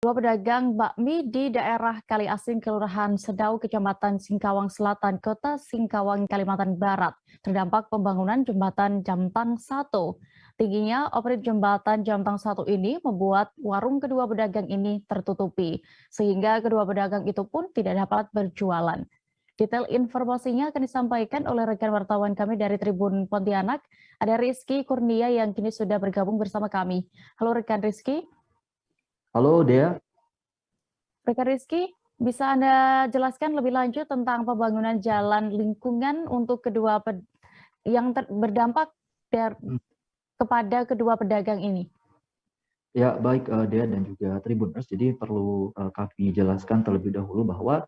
Dua pedagang bakmi di daerah Kaliasing, Kelurahan Sedau, Kecamatan Singkawang Selatan, Kota Singkawang, Kalimantan Barat, terdampak pembangunan jembatan Jamtang 1. Tingginya operasi jembatan Jamtang 1 ini membuat warung kedua pedagang ini tertutupi, sehingga kedua pedagang itu pun tidak dapat berjualan. Detail informasinya akan disampaikan oleh rekan wartawan kami dari Tribun Pontianak, ada Rizky Kurnia yang kini sudah bergabung bersama kami. Halo rekan Rizky. Halo Dea. Rekan Rizky, bisa Anda jelaskan lebih lanjut tentang pembangunan jalan lingkungan untuk yang berdampak kepada kedua pedagang ini? Ya, baik Dea dan juga Tribuners. Jadi perlu kami jelaskan terlebih dahulu bahwa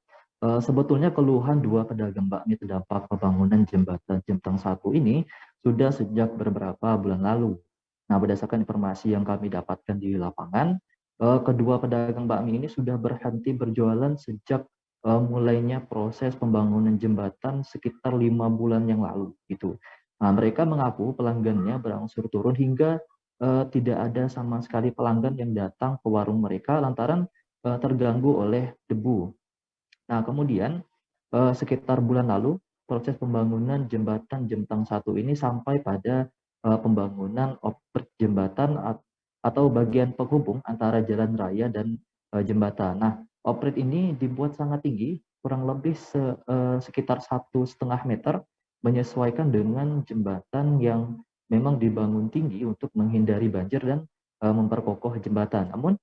sebetulnya keluhan dua pedagang bakmi terdampak pembangunan jembatan Jembatan 1 ini sudah sejak beberapa bulan lalu. Nah, berdasarkan informasi yang kami dapatkan di lapangan, kedua pedagang bakmi ini sudah berhenti berjualan sejak mulainya proses pembangunan jembatan sekitar 5 bulan yang lalu gitu. Nah, mereka mengaku pelanggannya berangsur turun hingga tidak ada sama sekali pelanggan yang datang ke warung mereka lantaran terganggu oleh debu. Nah, kemudian sekitar bulan lalu proses pembangunan jembatan Jembatan 1 ini sampai pada pembangunan oper jembatan atau bagian penghubung antara jalan raya dan jembatan. Nah, oprit ini dibuat sangat tinggi, kurang lebih sekitar 1,5 meter, menyesuaikan dengan jembatan yang memang dibangun tinggi untuk menghindari banjir dan memperkokoh jembatan. Namun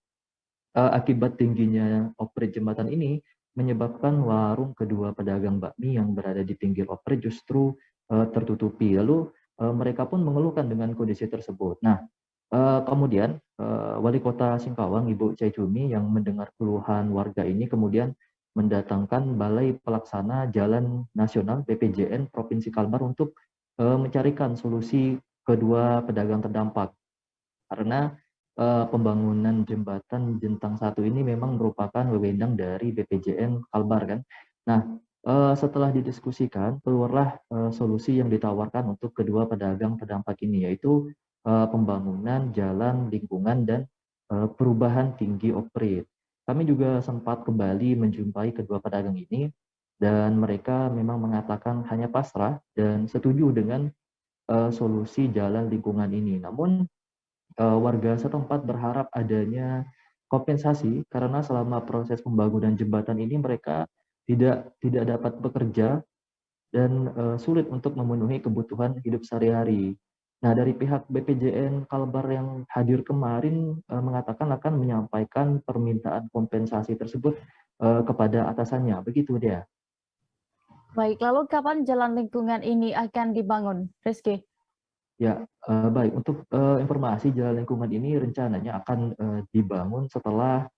akibat tingginya oprit jembatan ini menyebabkan warung kedua pedagang bakmi yang berada di pinggir oprit justru tertutupi. Lalu mereka pun mengeluhkan dengan kondisi tersebut. Nah, kemudian Wali Kota Singkawang, Ibu Chai Chumi, yang mendengar keluhan warga ini kemudian mendatangkan Balai Pelaksana Jalan Nasional BPJN Provinsi Kalbar untuk mencarikan solusi kedua pedagang terdampak. Karena pembangunan jembatan Jentang 1 ini memang merupakan wewenang dari BPJN Kalbar kan. Nah, setelah didiskusikan keluarlah solusi yang ditawarkan untuk kedua pedagang terdampak ini, yaitu pembangunan jalan lingkungan dan perubahan tinggi oprit. Kami juga sempat kembali menjumpai kedua pedagang ini dan mereka memang mengatakan hanya pasrah dan setuju dengan solusi jalan lingkungan ini. Namun warga setempat berharap adanya kompensasi karena selama proses pembangunan jembatan ini mereka tidak dapat bekerja dan sulit untuk memenuhi kebutuhan hidup sehari-hari. Nah, dari pihak BPJN Kalbar yang hadir kemarin mengatakan akan menyampaikan permintaan kompensasi tersebut kepada atasannya. Begitu dia. Baik, lalu kapan jalan lingkungan ini akan dibangun, Rizky? Ya, baik. Untuk informasi jalan lingkungan ini rencananya akan dibangun setelah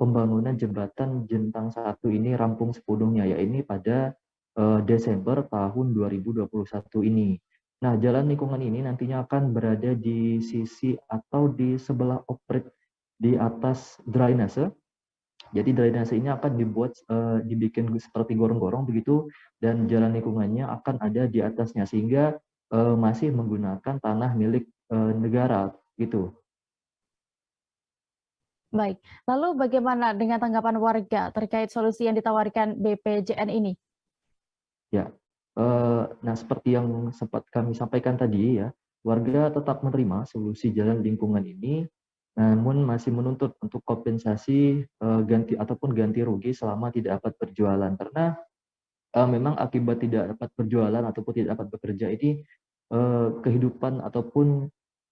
pembangunan jembatan Jentang 1 ini rampung sepenuhnya, yaitu pada Desember tahun 2021 ini. Nah, jalan lingkungan ini nantinya akan berada di sisi atau di sebelah oprit di atas drainase. Jadi drainase ini akan dibikin seperti gorong-gorong begitu, dan jalan lingkungannya akan ada di atasnya sehingga masih menggunakan tanah milik negara gitu. Baik, lalu bagaimana dengan tanggapan warga terkait solusi yang ditawarkan BPJN ini? Ya, nah seperti yang sempat kami sampaikan tadi ya, warga tetap menerima solusi jalan lingkungan ini, namun masih menuntut untuk kompensasi ganti rugi selama tidak dapat berjualan karena memang akibat tidak dapat berjualan ataupun tidak dapat bekerja ini kehidupan ataupun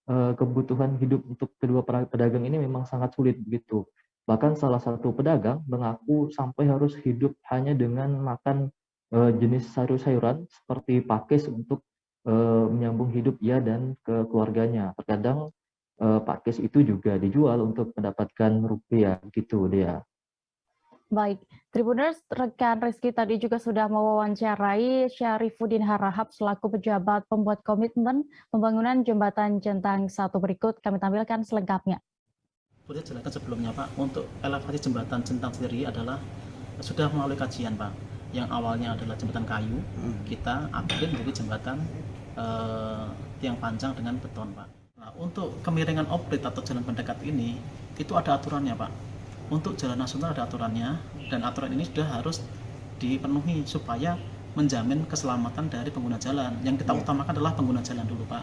kebutuhan hidup untuk kedua pedagang ini memang sangat sulit begitu. Bahkan salah satu pedagang mengaku sampai harus hidup hanya dengan makan jenis sayur-sayuran seperti pakis untuk menyambung hidup ia dan ke keluarganya. Terkadang pakis itu juga dijual untuk mendapatkan rupiah gitu dia. Baik, Tribuners, rekan Rizky tadi juga sudah mewawancarai Syarifuddin Harahap selaku pejabat pembuat komitmen pembangunan jembatan Jentang 1 berikut. Kami tampilkan selengkapnya. Boleh jelaskan sebelumnya Pak, untuk elevasi jembatan Jentang sendiri adalah sudah melalui kajian Pak, yang awalnya adalah jembatan kayu, kita upgrade menjadi jembatan tiang panjang dengan beton Pak. Nah, untuk kemiringan oprit atau jalan pendekat ini, itu ada aturannya Pak. untuk jalan nasional ada aturannya, dan aturan ini sudah harus dipenuhi supaya menjamin keselamatan dari pengguna jalan. Yang kita utamakan adalah pengguna jalan dulu, Pak.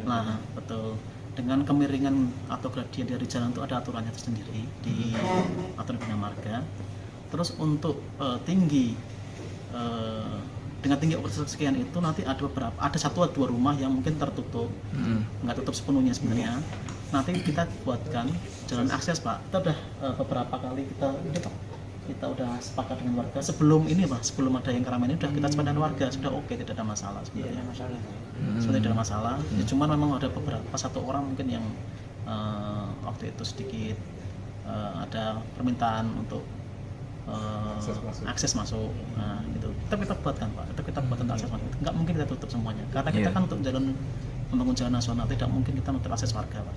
Nah, betul. Dengan kemiringan atau gradien dari jalan itu ada aturannya tersendiri di aturan bina marga. Terus untuk tinggi dengan tinggi sekian itu nanti ada satu atau dua rumah yang mungkin tertutup, nggak tutup sepenuhnya sebenarnya. Nanti kita buatkan jalan akses, Pak. Kita udah beberapa kali kita udah sepakat dengan warga sebelum ini, Pak, sebelum ada yang keramaian ini udah kita sepakat dengan warga, sudah oke, tidak ada masalah sebenarnya. Sebenarnya tidak ada masalah. Ya, cuman memang ada beberapa satu orang mungkin yang waktu itu sedikit ada permintaan untuk akses masuk. Nah, gitu. Kita buatkan, Pak. Kita buatkan akses masuk. Nggak mungkin kita tutup semuanya. Karena kita kan untuk membangun jalan nasional, tidak mungkin kita menutup akses warga, Pak.